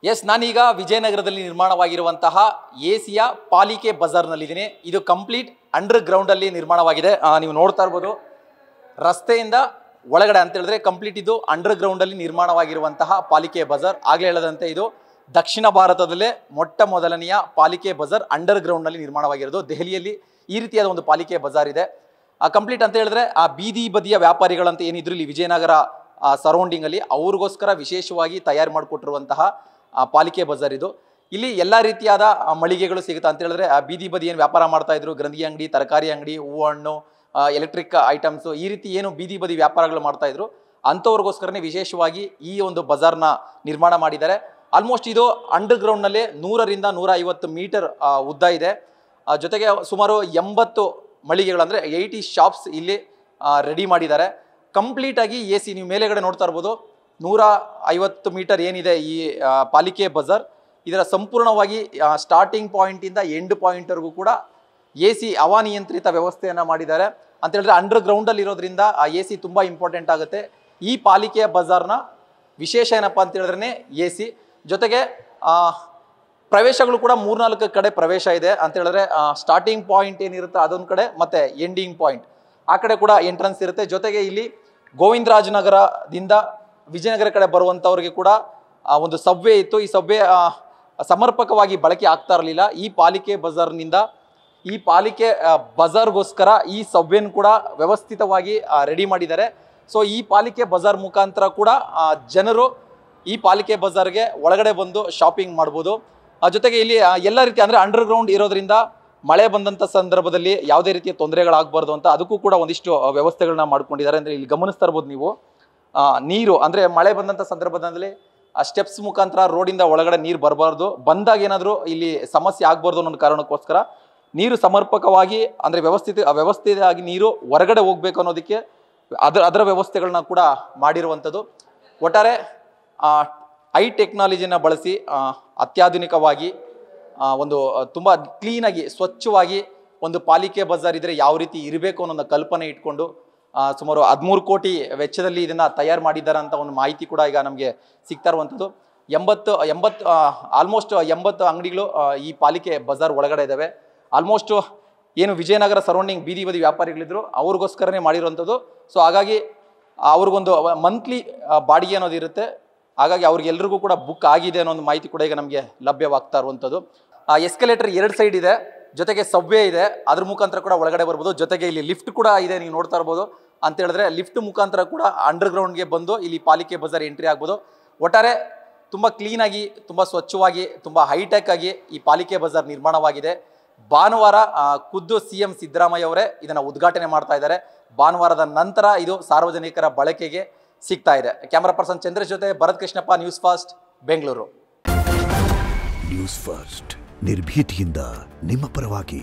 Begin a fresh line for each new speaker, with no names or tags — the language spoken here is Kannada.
ಎಸ್, ನಾನೀಗ ವಿಜಯನಗರದಲ್ಲಿ ನಿರ್ಮಾಣವಾಗಿರುವಂತಹ ಎಸಿಯ ಪಾಲಿಕೆ ಬಜಾರ್ನಲ್ಲಿದ್ದೀನಿ. ಇದು ಕಂಪ್ಲೀಟ್ ಅಂಡರ್ ಗ್ರೌಂಡಲ್ಲಿ ನಿರ್ಮಾಣವಾಗಿದೆ. ನೀವು ನೋಡ್ತಾ ಇರ್ಬೋದು, ರಸ್ತೆಯಿಂದ ಒಳಗಡೆ ಅಂತ ಹೇಳಿದ್ರೆ ಕಂಪ್ಲೀಟ್ ಇದು ಅಂಡರ್ ಗ್ರೌಂಡಲ್ಲಿ ನಿರ್ಮಾಣವಾಗಿರುವಂತಹ ಪಾಲಿಕೆ ಬಜಾರ್. ಆಗಲೇ ಹೇಳದಂತೆ ಇದು ದಕ್ಷಿಣ ಭಾರತದಲ್ಲೇ ಮೊಟ್ಟ ಮೊದಲನೆಯ ಪಾಲಿಕೆ ಬಜಾರ್ ಅಂಡರ್ ಗ್ರೌಂಡ್ನಲ್ಲಿ ನಿರ್ಮಾಣವಾಗಿರೋದು. ದೆಹಲಿಯಲ್ಲಿ ಈ ರೀತಿಯಾದ ಒಂದು ಪಾಲಿಕೆ ಬಜಾರ್ ಇದೆ. ಕಂಪ್ಲೀಟ್ ಅಂತ ಹೇಳಿದ್ರೆ ಆ ಬೀದಿ ಬದಿಯ ವ್ಯಾಪಾರಿಗಳಂತ ಏನಿದ್ರು ಇಲ್ಲಿ ವಿಜಯನಗರ ಸರೌಂಡಿಂಗಲ್ಲಿ ಅವ್ರಿಗೋಸ್ಕರ ವಿಶೇಷವಾಗಿ ತಯಾರು ಮಾಡಿಕೊಟ್ಟಿರುವಂತಹ ಪಾಲಿಕೆ ಬಜಾರ್ ಇದು. ಇಲ್ಲಿ ಎಲ್ಲ ರೀತಿಯಾದ ಮಳಿಗೆಗಳು ಸಿಗುತ್ತೆ ಅಂತ ಹೇಳಿದ್ರೆ ಬೀದಿ ಬದಿ ಏನು ವ್ಯಾಪಾರ ಮಾಡ್ತಾ ಇದ್ರು, ಗಂಧಿ ಅಂಗಡಿ, ತರಕಾರಿ ಅಂಗಡಿ, ಹೂವು ಹಣ್ಣು, ಎಲೆಕ್ಟ್ರಿಕ್ ಐಟಮ್ಸು, ಈ ರೀತಿ ಏನು ಬೀದಿ ಬದಿ ವ್ಯಾಪಾರಗಳು ಮಾಡ್ತಾ ಇದ್ರು ಅಂಥವ್ರಿಗೋಸ್ಕರನೇ ವಿಶೇಷವಾಗಿ ಈ ಒಂದು ಬಜಾರ್ನ ನಿರ್ಮಾಣ ಮಾಡಿದ್ದಾರೆ. ಆಲ್ಮೋಸ್ಟ್ ಇದು ಅಂಡರ್ ಗ್ರೌಂಡ್ನಲ್ಲೇ 100ರಿಂದ 150 ಮೀಟರ್ ಉದ್ದ ಇದೆ. ಜೊತೆಗೆ ಸುಮಾರು 80 ಮಳಿಗೆಗಳು ಅಂದರೆ 80 ಶಾಪ್ಸ್ ಇಲ್ಲಿ ರೆಡಿ ಮಾಡಿದ್ದಾರೆ. ಕಂಪ್ಲೀಟಾಗಿ ಎಸಿ ನೀವು ಮೇಲೆಗಡೆ ನೋಡ್ತಾ ಇರ್ಬೋದು. 150 ಮೀಟರ್ ಏನಿದೆ ಈ ಪಾಲಿಕೆ ಬಜಾರ್, ಇದರ ಸಂಪೂರ್ಣವಾಗಿ ಸ್ಟಾರ್ಟಿಂಗ್ ಪಾಯಿಂಟಿಂದ ಎಂಡ್ ಪಾಯಿಂಟ್ವರೆಗೂ ಕೂಡ ಎಸಿ ಹವಾನಿಯಂತ್ರಿತ ವ್ಯವಸ್ಥೆಯನ್ನು ಮಾಡಿದ್ದಾರೆ. ಅಂತ ಹೇಳಿದ್ರೆ ಅಂಡರ್ ಗ್ರೌಂಡಲ್ಲಿ ಇರೋದ್ರಿಂದ ಆ ಎಸಿ ತುಂಬ ಇಂಪಾರ್ಟೆಂಟ್ ಆಗುತ್ತೆ. ಈ ಪಾಲಿಕೆ ಬಜಾರ್ನ ವಿಶೇಷ ಏನಪ್ಪ ಅಂತ ಹೇಳಿದ್ರೆ ಎಸಿ. ಜೊತೆಗೆ ಪ್ರವೇಶಗಳು ಕೂಡ 3-4 ಕಡೆ ಪ್ರವೇಶ ಇದೆ ಅಂತ ಹೇಳಿದ್ರೆ ಸ್ಟಾರ್ಟಿಂಗ್ ಪಾಯಿಂಟ್ ಏನಿರುತ್ತೆ ಅದೊಂದು ಕಡೆ, ಮತ್ತೆ ಎಂಡಿಂಗ್ ಪಾಯಿಂಟ್ ಆ ಕಡೆ ಕೂಡ ಎಂಟ್ರೆನ್ಸ್ ಇರುತ್ತೆ. ಜೊತೆಗೆ ಇಲ್ಲಿ ಗೋವಿಂದರಾಜನಗರದಿಂದ ವಿಜಯನಗರ ಕಡೆ ಬರುವಂಥವ್ರಿಗೆ ಕೂಡ ಒಂದು ಸಬ್ವೆ ಇತ್ತು. ಈ ಸಬ್ವೆ ಸಮರ್ಪಕವಾಗಿ ಬಳಕೆ ಆಗ್ತಾ ಇರಲಿಲ್ಲ. ಈ ಪಾಲಿಕೆ ಬಜಾರ್ನಿಂದ ಈ ಪಾಲಿಕೆ ಬಜಾರ್ಗೋಸ್ಕರ ಈ ಸಬ್ವೆನ ಕೂಡ ವ್ಯವಸ್ಥಿತವಾಗಿ ರೆಡಿ ಮಾಡಿದ್ದಾರೆ. ಸೊ ಈ ಪಾಲಿಕೆ ಬಜಾರ್ ಮುಖಾಂತರ ಕೂಡ ಜನರು ಈ ಪಾಲಿಕೆ ಬಜಾರ್ಗೆ ಒಳಗಡೆ ಬಂದು ಶಾಪಿಂಗ್ ಮಾಡ್ಬೋದು. ಜೊತೆಗೆ ಇಲ್ಲಿ ಎಲ್ಲ ರೀತಿ ಅಂದರೆ ಅಂಡರ್ ಗ್ರೌಂಡ್ ಇರೋದ್ರಿಂದ ಮಳೆ ಬಂದಂಥ ಸಂದರ್ಭದಲ್ಲಿ ಯಾವುದೇ ರೀತಿಯ ತೊಂದರೆಗಳಾಗಬಾರ್ದು ಅಂತ ಅದಕ್ಕೂ ಕೂಡ ಒಂದಿಷ್ಟು ವ್ಯವಸ್ಥೆಗಳನ್ನ ಮಾಡ್ಕೊಂಡಿದ್ದಾರೆ. ಅಂದರೆ ಇಲ್ಲಿ ಗಮನಿಸ್ತಾ ಇರ್ಬೋದು ನೀವು, ನೀರು ಅಂದರೆ ಮಳೆ ಬಂದಂಥ ಸಂದರ್ಭದಲ್ಲಿ ಆ ಸ್ಟೆಪ್ಸ್ ಮುಖಾಂತರ ರೋಡಿಂದ ಒಳಗಡೆ ನೀರು ಬರಬಾರ್ದು. ಬಂದಾಗ ಏನಾದರೂ ಇಲ್ಲಿ ಸಮಸ್ಯೆ ಆಗಬಾರ್ದು ಅನ್ನೋ ಕಾರಣಕ್ಕೋಸ್ಕರ ನೀರು ಸಮರ್ಪಕವಾಗಿ ಅಂದರೆ ವ್ಯವಸ್ಥಿತವಾಗಿ ನೀರು ಹೊರಗಡೆ ಹೋಗ್ಬೇಕು ಅನ್ನೋದಕ್ಕೆ ಅದರ ವ್ಯವಸ್ಥೆಗಳನ್ನ ಕೂಡ ಮಾಡಿರುವಂಥದ್ದು. ಒಟ್ಟಾರೆ ಹೈ ಟೆಕ್ನಾಲಜಿನ ಬಳಸಿ ಅತ್ಯಾಧುನಿಕವಾಗಿ ಒಂದು ತುಂಬ ಕ್ಲೀನಾಗಿ ಸ್ವಚ್ಛವಾಗಿ ಒಂದು ಪಾಲಿಕೆ ಬಜಾರ್ ಇದ್ದರೆ ಯಾವ ರೀತಿ ಇರಬೇಕು ಅನ್ನೋ ಕಲ್ಪನೆ ಇಟ್ಕೊಂಡು ಸುಮಾರು 13 ಕೋಟಿ ವೆಚ್ಚದಲ್ಲಿ ಇದನ್ನು ತಯಾರು ಮಾಡಿದ್ದಾರೆ ಅಂತ ಒಂದು ಮಾಹಿತಿ ಕೂಡ ಈಗ ನಮಗೆ ಸಿಗ್ತಾ ಇರುವಂಥದ್ದು. 80 ಆಲ್ಮೋಸ್ಟ್ 80 ಅಂಗಡಿಗಳು ಈ ಪಾಲಿಕೆ ಬಜಾರ್ ಒಳಗಡೆ ಇದ್ದಾವೆ. ಆಲ್ಮೋಸ್ಟ್ ಏನು ವಿಜಯನಗರ ಸರೌಂಡಿಂಗ್ ಬೀದಿ ಬದಿ ವ್ಯಾಪಾರಿಗಳಿದ್ರು ಅವ್ರಿಗೋಸ್ಕರನೇ ಮಾಡಿರುವಂಥದ್ದು. ಸೊ ಹಾಗಾಗಿ ಅವ್ರಿಗೊಂದು ಮಂತ್ಲಿ ಬಾಡಿಗೆ ಅನ್ನೋದು ಇರುತ್ತೆ. ಹಾಗಾಗಿ ಅವ್ರಿಗೆಲ್ರಿಗೂ ಕೂಡ ಬುಕ್ ಆಗಿದೆ ಅನ್ನೋ ಒಂದು ಮಾಹಿತಿ ಕೂಡ ಈಗ ನಮಗೆ ಲಭ್ಯವಾಗ್ತಾ ಇರುವಂಥದ್ದು. ಎಸ್ಕಲೇಟರ್ 2 ಸೈಡ್ ಇದೆ, ಜೊತೆಗೆ ಸಬ್ವೆ ಇದೆ, ಅದ್ರ ಮುಖಾಂತರ ಕೂಡ ಒಳಗಡೆ ಬರ್ಬೋದು. ಜೊತೆಗೆ ಇಲ್ಲಿ ಲಿಫ್ಟ್ ಕೂಡ ಇದೆ, ನೀವು ನೋಡ್ತಾ ಇರ್ಬೋದು. ಅಂತ ಹೇಳಿದ್ರೆ ಲಿಫ್ಟ್ ಮುಖಾಂತರ ಕೂಡ ಅಂಡರ್ ಗ್ರೌಂಡ್ಗೆ ಬಂದು ಇಲ್ಲಿ ಪಾಲಿಕೆ ಬಜಾರ್ ಎಂಟ್ರಿ ಆಗ್ಬೋದು. ಒಟ್ಟಾರೆ ತುಂಬ ಕ್ಲೀನಾಗಿ, ತುಂಬ ಸ್ವಚ್ಛವಾಗಿ, ತುಂಬ ಹೈಟೆಕ್ ಆಗಿ ಈ ಪಾಲಿಕೆ ಬಜಾರ್ ನಿರ್ಮಾಣವಾಗಿದೆ. ಭಾನುವಾರ ಖುದ್ದು CM ಸಿದ್ದರಾಮಯ್ಯ ಅವರೇ ಇದನ್ನು ಉದ್ಘಾಟನೆ ಮಾಡ್ತಾ ಇದ್ದಾರೆ. ಭಾನುವಾರದ ನಂತರ ಇದು ಸಾರ್ವಜನಿಕರ ಬಳಕೆಗೆ ಸಿಗ್ತಾ ಇದೆ. ಕ್ಯಾಮರಾ ಪರ್ಸನ್ ಚಂದ್ರೇಶ್ ಜೊತೆ Bharat Krishnappa, news first, Bengaluru.
News first ನಿರ್ಭೀತಿಯಿಂದ ನಿಮ್ಮ ಪರವಾಗಿ.